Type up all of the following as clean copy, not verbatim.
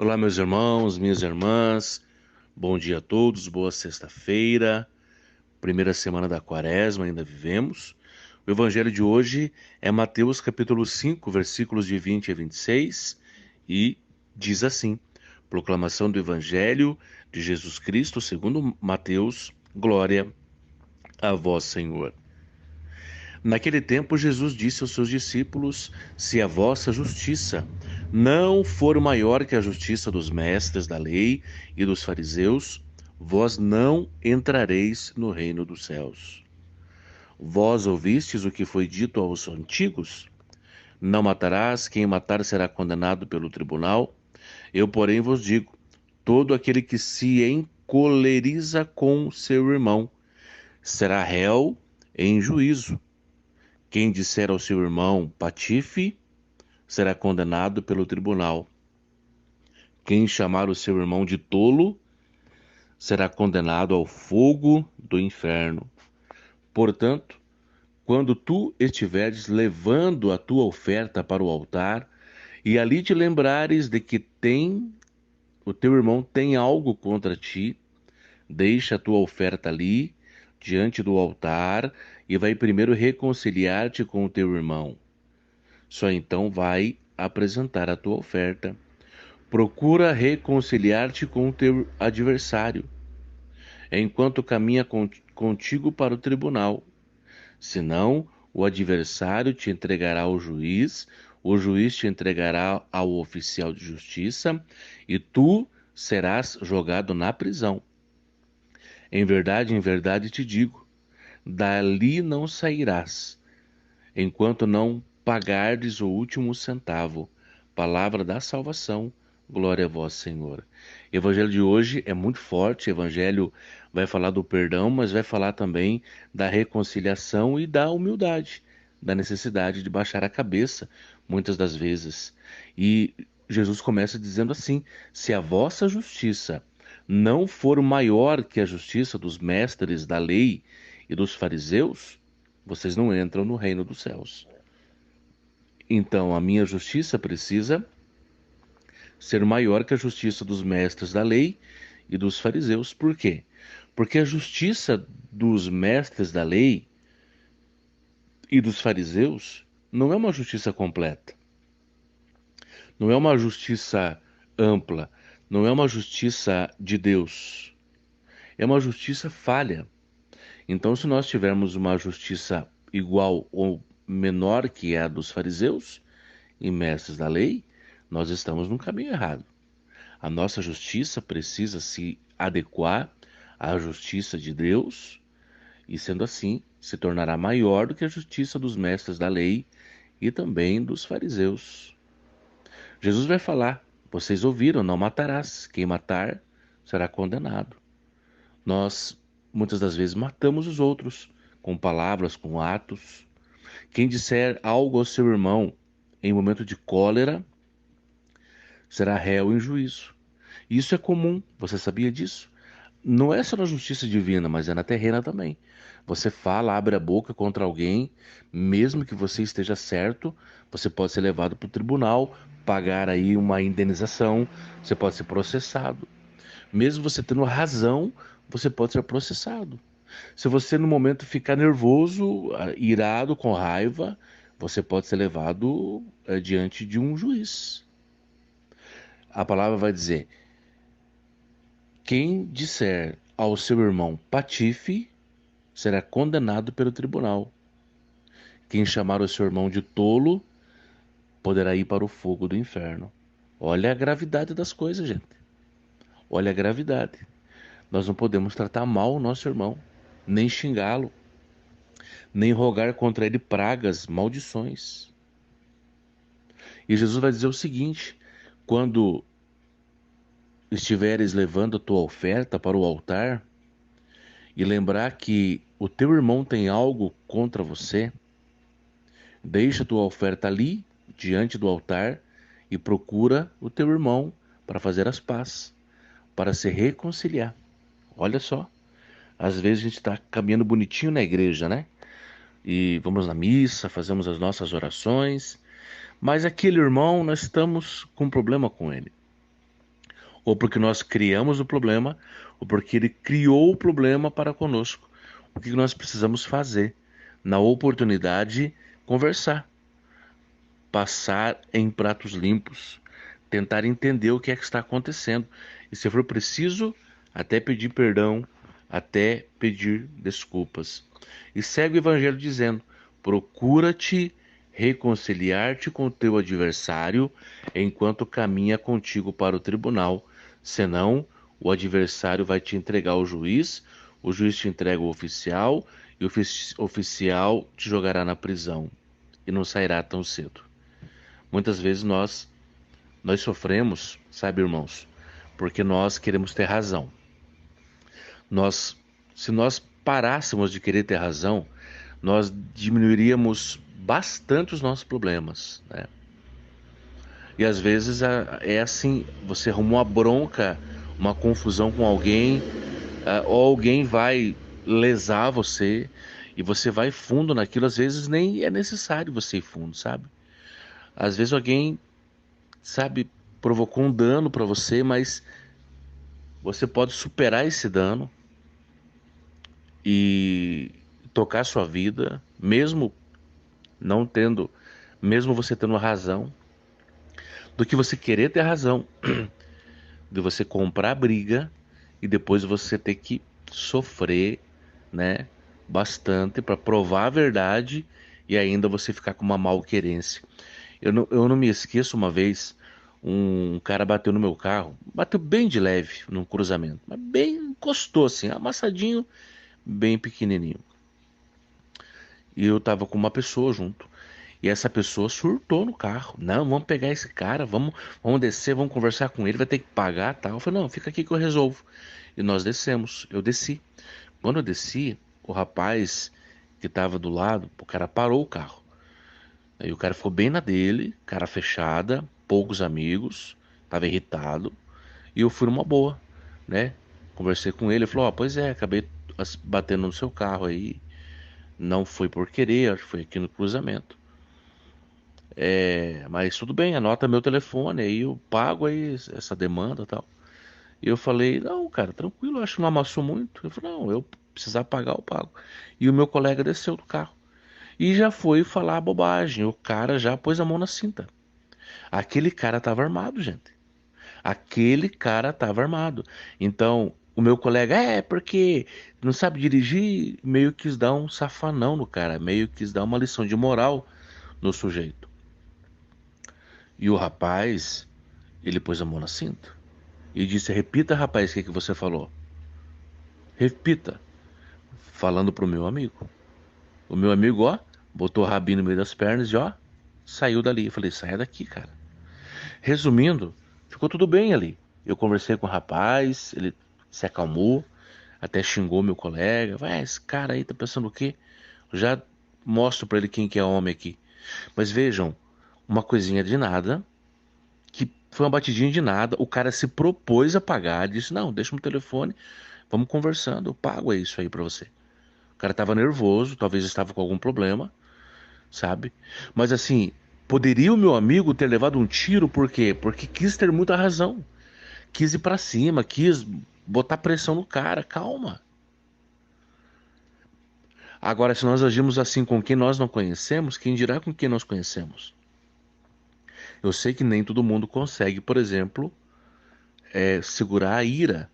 Olá, meus irmãos, minhas irmãs, bom dia a todos, boa sexta-feira, primeira semana da quaresma, ainda vivemos. O evangelho de hoje é Mateus capítulo 5, versículos de 20 a 26, e diz assim: Proclamação do evangelho de Jesus Cristo segundo Mateus, glória a vós, Senhor. Naquele tempo, Jesus disse aos seus discípulos: Se a vossa justiça não for maior que a justiça dos mestres da lei e dos fariseus, vós não entrareis no reino dos céus. Vós ouvistes o que foi dito aos antigos? Não matarás, quem matar será condenado pelo tribunal. Eu, porém, vos digo: todo aquele que se encoleriza com seu irmão será réu em juízo. Quem disser ao seu irmão patife será condenado pelo tribunal. Quem chamar o seu irmão de tolo será condenado ao fogo do inferno. Portanto, quando tu estiveres levando a tua oferta para o altar e ali te lembrares de que o teu irmão tem algo contra ti, deixa a tua oferta ali diante do altar e vai primeiro reconciliar-te com o teu irmão. Só então vai apresentar a tua oferta. Procura reconciliar-te com o teu adversário, enquanto caminha contigo para o tribunal. Senão, o adversário te entregará ao juiz, o juiz te entregará ao oficial de justiça, e tu serás jogado na prisão. Em verdade te digo, dali não sairás, enquanto não pagardes o último centavo. Palavra da salvação, glória a vós, Senhor. O evangelho de hoje é muito forte, o evangelho vai falar do perdão, mas vai falar também da reconciliação e da humildade, da necessidade de baixar a cabeça, muitas das vezes. E Jesus começa dizendo assim: se a vossa justiça não for maior que a justiça dos mestres da lei e dos fariseus, vocês não entram no reino dos céus. Então, a minha justiça precisa ser maior que a justiça dos mestres da lei e dos fariseus. Por quê? Porque a justiça dos mestres da lei e dos fariseus não é uma justiça completa, não é uma justiça ampla, não é uma justiça de Deus, é uma justiça falha. Então, se nós tivermos uma justiça igual ou menor que a dos fariseus e mestres da lei, nós estamos no caminho errado. A nossa justiça precisa se adequar à justiça de Deus e, sendo assim, se tornará maior do que a justiça dos mestres da lei e também dos fariseus. Jesus vai falar: vocês ouviram, não matarás. Quem matar será condenado. Nós, muitas das vezes, matamos os outros com palavras, com atos. Quem disser algo ao seu irmão em momento de cólera será réu em juízo. Isso é comum, você sabia disso? Não é só na justiça divina, mas é na terrena também. Você fala, abre a boca contra alguém, mesmo que você esteja certo, você pode ser levado para o tribunal, pagar aí uma indenização, você pode ser processado. Mesmo você tendo razão, você pode ser processado. Se você no momento ficar nervoso, irado, com raiva, você pode ser levado diante de um juiz. A palavra vai dizer: quem disser ao seu irmão patife será condenado pelo tribunal. Quem chamar o seu irmão de tolo poderá ir para o fogo do inferno. Olha a gravidade das coisas, gente. Olha a gravidade. Nós não podemos tratar mal o nosso irmão, nem xingá-lo, nem rogar contra ele pragas, maldições. E Jesus vai dizer o seguinte: quando estiveres levando a tua oferta para o altar e lembrar que o teu irmão tem algo contra você, deixa a tua oferta ali, diante do altar, e procura o teu irmão para fazer as pazes, para se reconciliar. Olha só, às vezes a gente está caminhando bonitinho na igreja, né? E vamos na missa, fazemos as nossas orações, mas aquele irmão, nós estamos com um problema com ele. ou porque nós criamos o problema, ou porque ele criou o problema para conosco. O que nós precisamos fazer? Na oportunidade, conversar, passar em pratos limpos, tentar entender o que é que está acontecendo. E se for preciso, até pedir perdão, até pedir desculpas. E segue o evangelho dizendo: procura-te reconciliar-te com o teu adversário enquanto caminha contigo para o tribunal, senão o adversário vai te entregar ao juiz, o juiz te entrega ao oficial e o oficial te jogará na prisão e não sairá tão cedo. Muitas vezes nós sofremos, sabe, irmãos, porque nós queremos ter razão. Nós, se nós parássemos de querer ter razão, nós diminuiríamos bastante os nossos problemas, né? E às vezes é assim, você arruma uma bronca, uma confusão com alguém, ou alguém vai lesar você e você vai fundo naquilo, às vezes nem é necessário você ir fundo, sabe? Às vezes alguém, sabe, provocou um dano para você, mas você pode superar esse dano e tocar sua vida, mesmo não tendo, mesmo você tendo razão, do que você querer ter razão, de você comprar briga e depois você ter que sofrer, né, bastante para provar a verdade e ainda você ficar com uma malquerência. Eu não me esqueço uma vez, um cara bateu no meu carro, bateu bem de leve num cruzamento, mas bem encostou assim, amassadinho, bem pequenininho. E eu tava com uma pessoa junto. E essa pessoa surtou no carro. Não, vamos pegar esse cara, vamos descer, vamos conversar com ele, vai ter que pagar, tal. Eu falei, não, fica aqui que eu resolvo. E nós descemos. Eu desci. Quando eu desci, o rapaz que estava do lado, o cara parou o carro. Aí o cara ficou bem na dele, cara fechada, poucos amigos, tava irritado. E eu fui numa boa, né? Conversei com ele, ele falou, ó, pois é, acabei batendo no seu carro aí. Não foi por querer, acho que foi aqui no cruzamento. É, mas tudo bem, anota meu telefone, aí eu pago aí essa demanda e tal. E eu falei, não, cara, tranquilo, acho que não amassou muito. Ele falou, não, eu precisar pagar, eu pago. E o meu colega desceu do carro. E já foi falar bobagem. O cara já pôs a mão na cinta. Aquele cara tava armado, gente. Aquele cara tava armado. Então, o meu colega, porque não sabe dirigir, meio quis dar um safanão no cara, meio quis dar uma lição de moral no sujeito. E o rapaz, ele pôs a mão na cinta e disse: repita, rapaz, o que que você falou? Repita. Falando pro meu amigo. O meu amigo, ó, botou o rabinho no meio das pernas e, ó, saiu dali. Eu falei: saia daqui, cara. Resumindo, ficou tudo bem ali. Eu conversei com o rapaz, ele se acalmou, até xingou meu colega. Vai, esse cara aí tá pensando o quê? Eu já mostro pra ele quem que é homem aqui. Mas vejam, uma coisinha de nada, que foi uma batidinha de nada. O cara se propôs a pagar, disse: não, deixa no telefone, vamos conversando, eu pago isso aí pra você. O cara tava nervoso, talvez estava com algum problema, sabe? Mas assim, poderia o meu amigo ter levado um tiro, por quê? Porque quis ter muita razão, quis ir pra cima, quis botar pressão no cara, calma. Agora, se nós agimos assim com quem nós não conhecemos, quem dirá com quem nós conhecemos? Eu sei que nem todo mundo consegue, por exemplo, segurar a ira,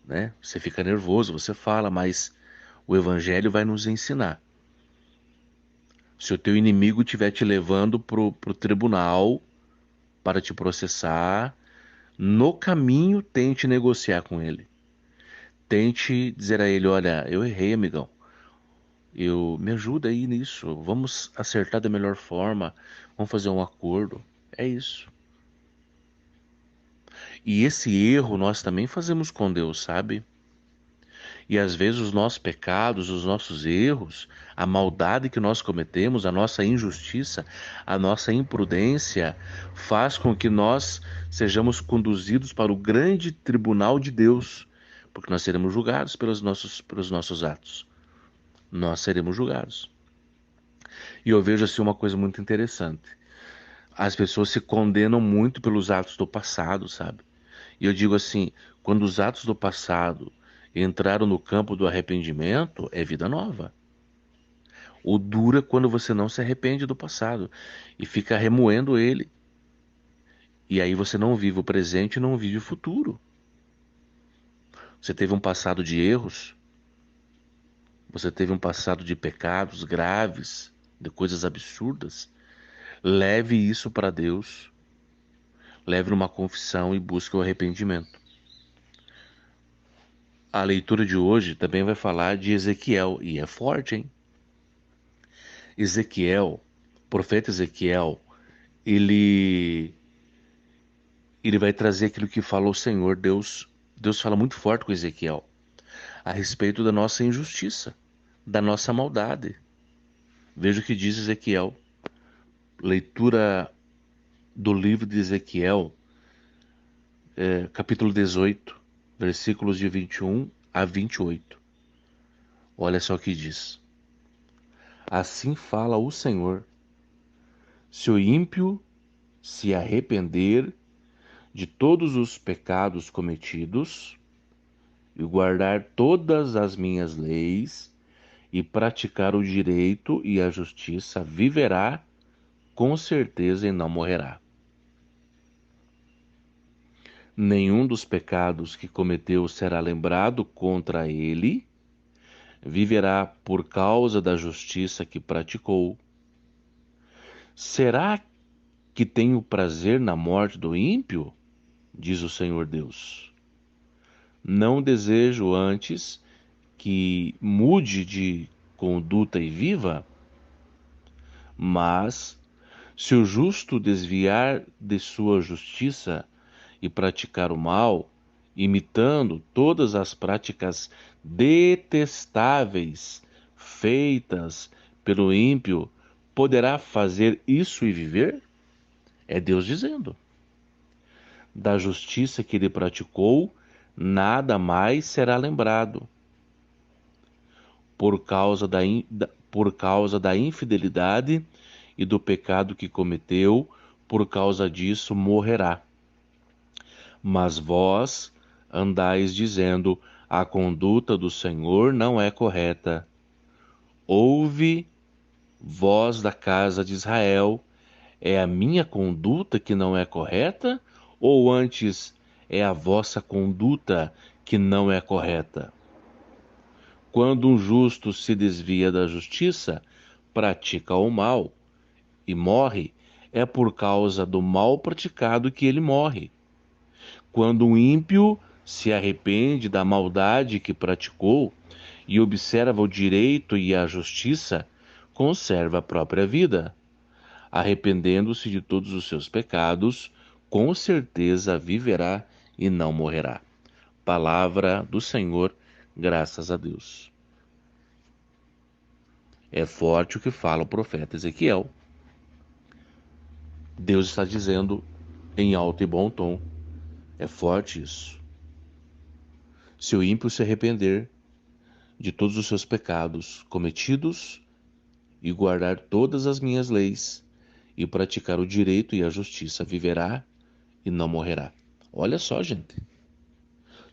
né? Você fica nervoso, você fala, mas o evangelho vai nos ensinar. Se o teu inimigo estiver te levando pro tribunal para te processar, no caminho tente negociar com ele. Tente dizer a ele, olha, eu errei, amigão. Eu me ajuda aí nisso. Vamos acertar da melhor forma. Vamos fazer um acordo. É isso. E esse erro nós também fazemos com Deus, sabe? E às vezes os nossos pecados, os nossos erros, a maldade que nós cometemos, a nossa injustiça, a nossa imprudência, faz com que nós sejamos conduzidos para o grande tribunal de Deus, porque nós seremos julgados pelos nossos atos. Nós seremos julgados. E eu vejo assim uma coisa muito interessante. As pessoas se condenam muito pelos atos do passado, sabe? E eu digo assim, quando os atos do passado entraram no campo do arrependimento, é vida nova. O duro é quando você não se arrepende do passado e fica remoendo ele. E aí você não vive o presente e não vive o futuro. Você teve um passado de erros, você teve um passado de pecados graves, de coisas absurdas. Leve isso para Deus, leve numa confissão e busque o arrependimento. A leitura de hoje também vai falar de Ezequiel, e é forte, hein? Ezequiel, o profeta Ezequiel, ele ele vai trazer aquilo que falou o Senhor. Deus fala muito forte com Ezequiel a respeito da nossa injustiça, da nossa maldade. Veja o que diz Ezequiel. Leitura do livro de Ezequiel, capítulo 18, versículos de 21 a 28. Olha só o que diz. Assim fala o Senhor: se o ímpio se arrepender de todos os pecados cometidos e guardar todas as minhas leis e praticar o direito e a justiça, viverá com certeza e não morrerá. Nenhum dos pecados que cometeu será lembrado contra ele, viverá por causa da justiça que praticou. Será que tenho prazer na morte do ímpio? Diz o Senhor Deus. Não desejo antes que mude de conduta e viva, mas se o justo desviar de sua justiça e praticar o mal, imitando todas as práticas detestáveis feitas pelo ímpio, poderá fazer isso e viver? É Deus dizendo. Da justiça que ele praticou, nada mais será lembrado. Por causa da infidelidade e do pecado que cometeu, por causa disso morrerá. Mas vós andais dizendo: a conduta do Senhor não é correta. Ouve, vós da casa de Israel, é a minha conduta que não é correta? Ou antes é a vossa conduta que não é correta? Quando um justo se desvia da justiça, pratica o mal e morre, é por causa do mal praticado que ele morre. Quando um ímpio se arrepende da maldade que praticou e observa o direito e a justiça, conserva a própria vida. Arrependendo-se de todos os seus pecados, com certeza viverá e não morrerá. Palavra do Senhor, graças a Deus. É forte o que fala o profeta Ezequiel. Deus está dizendo em alto e bom tom. É forte isso. Se o ímpio se arrepender de todos os seus pecados cometidos e guardar todas as minhas leis e praticar o direito e a justiça, viverá e não morrerá. Olha só, gente.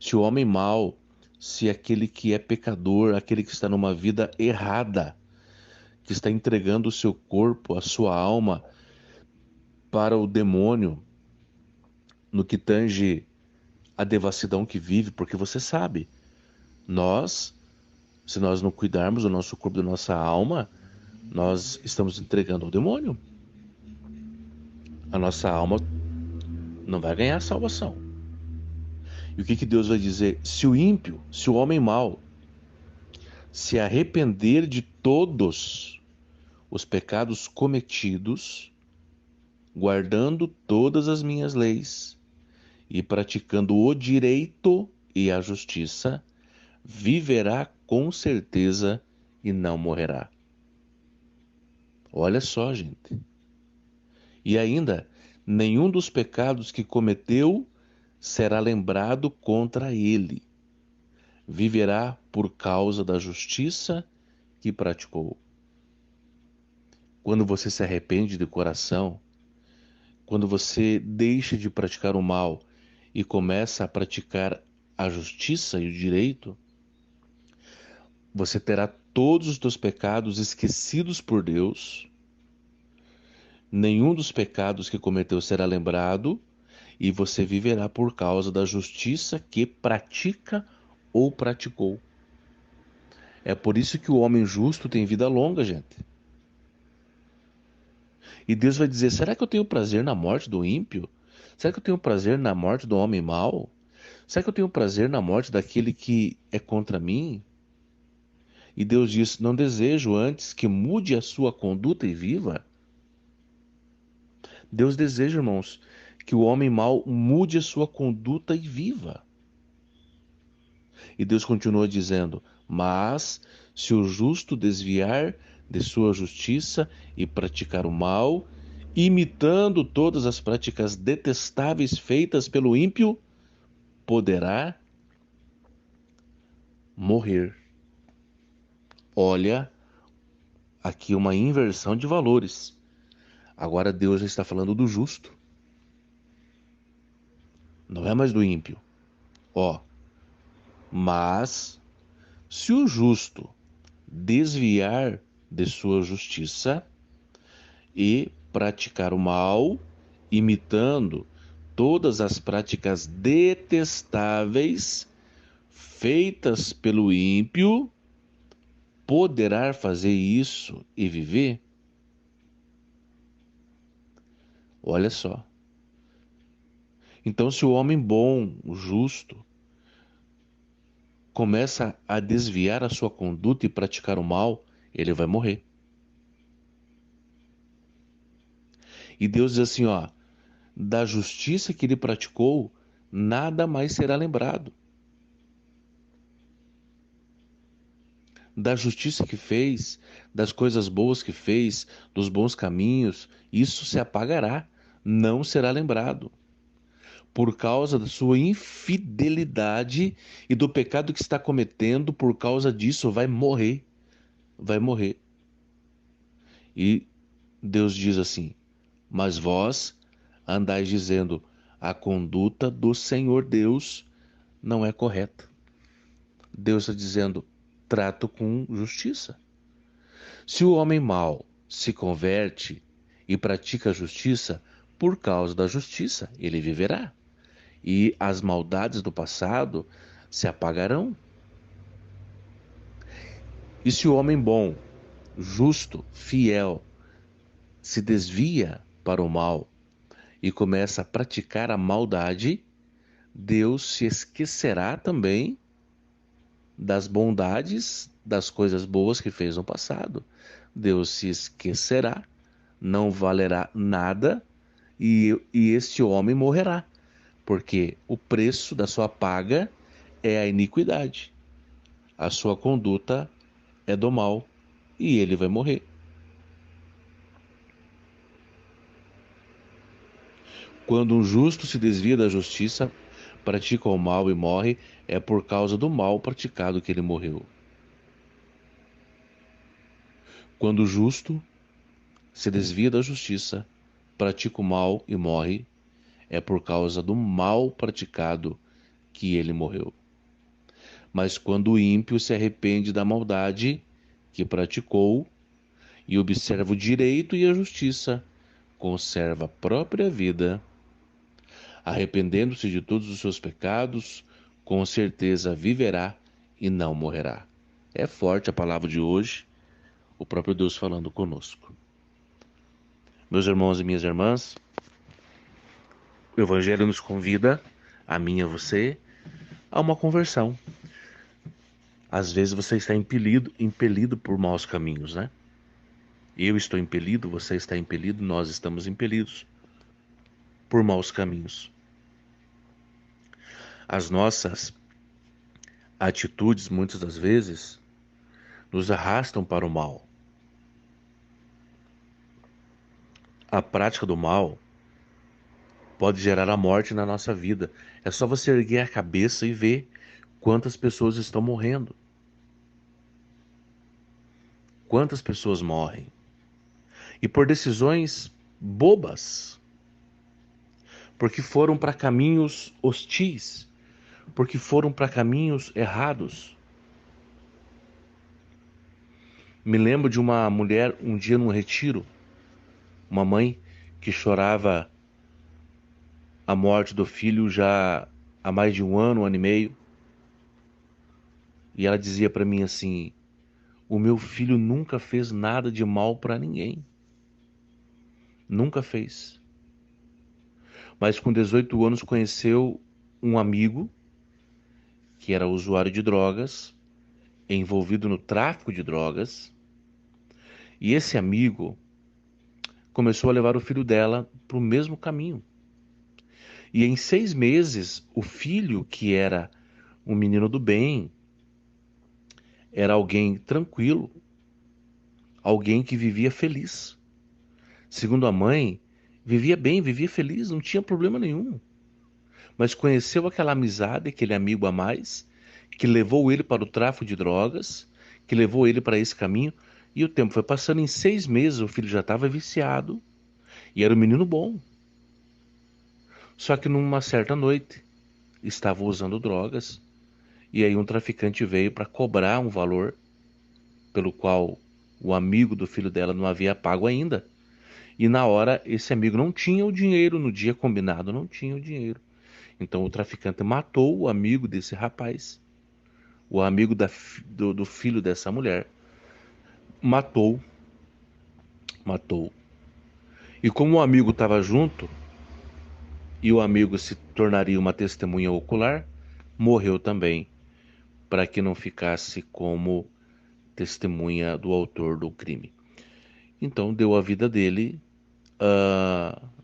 Se o homem mau, se aquele que é pecador, aquele que está numa vida errada, que está entregando o seu corpo, a sua alma para o demônio, no que tange a devassidão que vive, porque você sabe, nós, se nós não cuidarmos do nosso corpo, da nossa alma, nós estamos entregando ao demônio. A nossa alma não vai ganhar salvação. E o que Deus vai dizer? Se o ímpio, se o homem mau, se arrepender de todos os pecados cometidos, guardando todas as minhas leis e praticando o direito e a justiça, viverá com certeza e não morrerá. Olha só, gente. E ainda, nenhum dos pecados que cometeu será lembrado contra ele. Viverá por causa da justiça que praticou. Quando você se arrepende de coração, quando você deixa de praticar o mal e começa a praticar a justiça e o direito, você terá todos os teus pecados esquecidos por Deus, nenhum dos pecados que cometeu será lembrado, e você viverá por causa da justiça que pratica ou praticou. É por isso que o homem justo tem vida longa, gente. E Deus vai dizer: será que eu tenho prazer na morte do ímpio? Será que eu tenho prazer na morte do homem mau? Será que eu tenho prazer na morte daquele que é contra mim? E Deus diz: não desejo antes que mude a sua conduta e viva. Deus deseja, irmãos, que o homem mau mude a sua conduta e viva. E Deus continua dizendo: mas se o justo desviar de sua justiça e praticar o mal, imitando todas as práticas detestáveis feitas pelo ímpio, poderá morrer. Olha, aqui uma inversão de valores. Agora Deus já está falando do justo, não é mais do ímpio. Ó, mas se o justo desviar de sua justiça e praticar o mal, imitando todas as práticas detestáveis feitas pelo ímpio, poderá fazer isso e viver? Olha só. Então, se o homem bom, o justo, começa a desviar a sua conduta e praticar o mal, ele vai morrer. E Deus diz assim, ó, da justiça que ele praticou, nada mais será lembrado. Da justiça que fez, das coisas boas que fez, dos bons caminhos, isso se apagará, não será lembrado. Por causa da sua infidelidade e do pecado que está cometendo, por causa disso vai morrer, vai morrer. E Deus diz assim: mas vós andais dizendo, a conduta do Senhor Deus não é correta. Deus está dizendo, trato com justiça. Se o homem mau se converte e pratica a justiça, por causa da justiça, ele viverá. E as maldades do passado se apagarão. E se o homem bom, justo, fiel, se desvia para o mal e começa a praticar a maldade, Deus se esquecerá também das bondades, das coisas boas que fez no passado. Deus se esquecerá, não valerá nada e este homem morrerá, porque o preço da sua paga é a iniquidade. A sua conduta é do mal e ele vai morrer. Quando um justo se desvia da justiça, pratica o mal e morre, é por causa do mal praticado que ele morreu. Quando o justo se desvia da justiça, pratica o mal e morre, é por causa do mal praticado que ele morreu. Mas quando o ímpio se arrepende da maldade que praticou e observa o direito e a justiça, conserva a própria vida, arrependendo-se de todos os seus pecados, com certeza viverá e não morrerá. É forte a palavra de hoje, o próprio Deus falando conosco. Meus irmãos e minhas irmãs, o Evangelho nos convida, a mim e a você, a uma conversão. Às vezes você está impelido por maus caminhos, né? Eu estou impelido, você está impelido, nós estamos impelidos por maus caminhos. As nossas atitudes, muitas das vezes, nos arrastam para o mal. A prática do mal pode gerar a morte na nossa vida. É só você erguer a cabeça e ver quantas pessoas estão morrendo. Quantas pessoas morrem. E por decisões bobas. porque foram para caminhos hostis, porque foram para caminhos errados. Me lembro de uma mulher, um dia num retiro, uma mãe que chorava a morte do filho já há mais de um ano e meio, e ela dizia para mim assim: o meu filho nunca fez nada de mal para ninguém, nunca fez. Mas com 18 anos conheceu um amigo que era usuário de drogas, envolvido no tráfico de drogas, e esse amigo começou a levar o filho dela para o mesmo caminho. E em 6 meses, o filho, que era um menino do bem, era alguém tranquilo, alguém que vivia feliz. Segundo a mãe, vivia bem, vivia feliz, não tinha problema nenhum. Mas conheceu aquela amizade, aquele amigo a mais, que levou ele para o tráfico de drogas, que levou ele para esse caminho, e o tempo foi passando. Em 6 meses, o filho já estava viciado, e era um menino bom. Só que numa certa noite, estava usando drogas, e aí um traficante veio para cobrar um valor pelo qual o amigo do filho dela não havia pago ainda. E na hora, esse amigo não tinha o dinheiro, no dia combinado, não tinha o dinheiro. Então o traficante matou o amigo desse rapaz, o amigo do filho dessa mulher, matou, matou. E como o amigo estava junto, e o amigo se tornaria uma testemunha ocular, morreu também, para que não ficasse como testemunha do autor do crime. Então deu a vida dele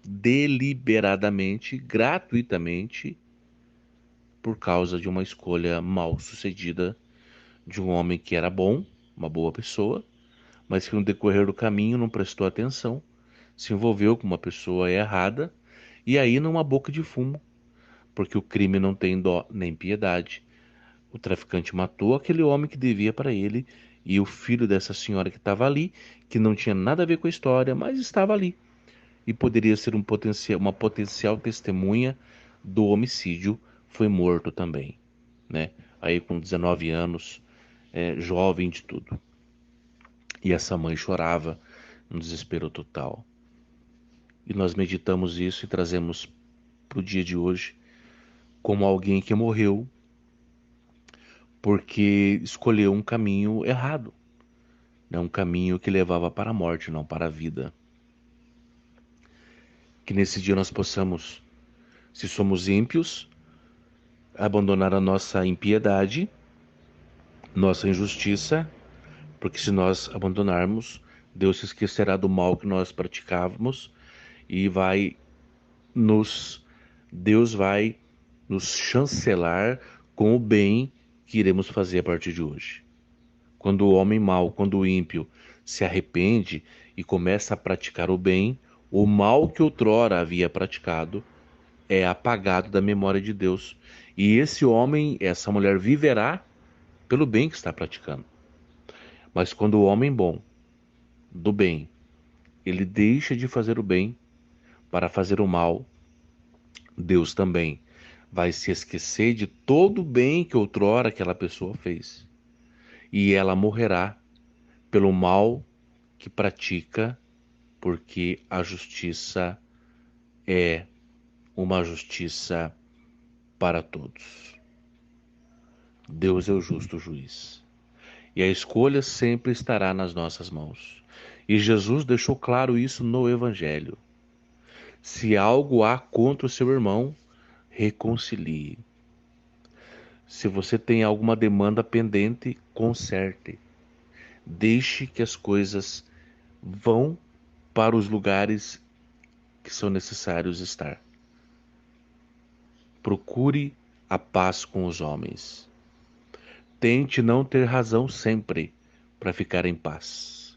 deliberadamente, gratuitamente, por causa de uma escolha mal sucedida de um homem que era bom, uma boa pessoa, mas que no decorrer do caminho não prestou atenção, se envolveu com uma pessoa errada e aí numa boca de fumo, porque o crime não tem dó nem piedade. O traficante matou aquele homem que devia para ele e o filho dessa senhora que estava ali, que não tinha nada a ver com a história, mas estava ali e poderia ser uma potencial testemunha do homicídio, foi morto também, né? Aí com 19 anos, jovem de tudo. E essa mãe chorava um desespero total. E nós meditamos isso e trazemos para o dia de hoje como alguém que morreu porque escolheu um caminho errado, né? Um caminho que levava para a morte, não para a vida. Que nesse dia nós possamos, se somos ímpios, abandonar a nossa impiedade, nossa injustiça, porque se nós abandonarmos, Deus se esquecerá do mal que nós praticávamos e nos Deus vai nos chancelar com o bem que iremos fazer a partir de hoje. Quando o homem mau, quando o ímpio se arrepende e começa a praticar o bem, o mal que outrora havia praticado é apagado da memória de Deus. E esse homem, essa mulher viverá pelo bem que está praticando. Mas quando o homem bom, do bem, ele deixa de fazer o bem para fazer o mal, Deus também vai se esquecer de todo o bem que outrora aquela pessoa fez. E ela morrerá pelo mal que pratica, porque a justiça é uma justiça para todos. Deus é o justo juiz. E a escolha sempre estará nas nossas mãos. E Jesus deixou claro isso no Evangelho. Se algo há contra o seu irmão, reconcilie. Se você tem alguma demanda pendente, conserte. Deixe que as coisas vão para os lugares que são necessários estar. Procure a paz com os homens. Tente não ter razão sempre para ficar em paz.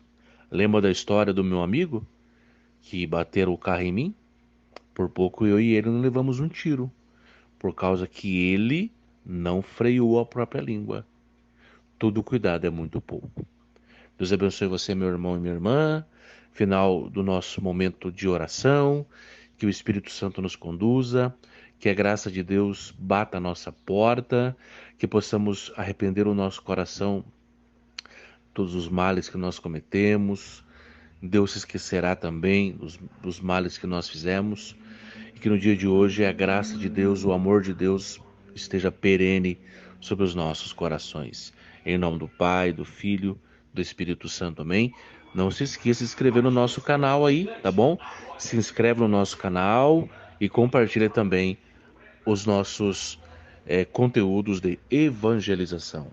Lembra da história do meu amigo que bateram o carro em mim? Por pouco eu e ele não levamos um tiro, por causa que ele não freou a própria língua. Todo cuidado é muito pouco. Deus abençoe você, meu irmão e minha irmã. Final do nosso momento de oração. que o Espírito Santo nos conduza, que a graça de Deus bata a nossa porta, que possamos arrepender o nosso coração todos os males que nós cometemos. Deus se esquecerá também dos males que nós fizemos e que no dia de hoje a graça de Deus, o amor de Deus esteja perene sobre os nossos corações. Em nome do Pai, do Filho, do Espírito Santo, amém? Não se esqueça de se inscrever no nosso canal aí, tá bom? Se inscreve no nosso canal e compartilha também os nossos conteúdos de evangelização.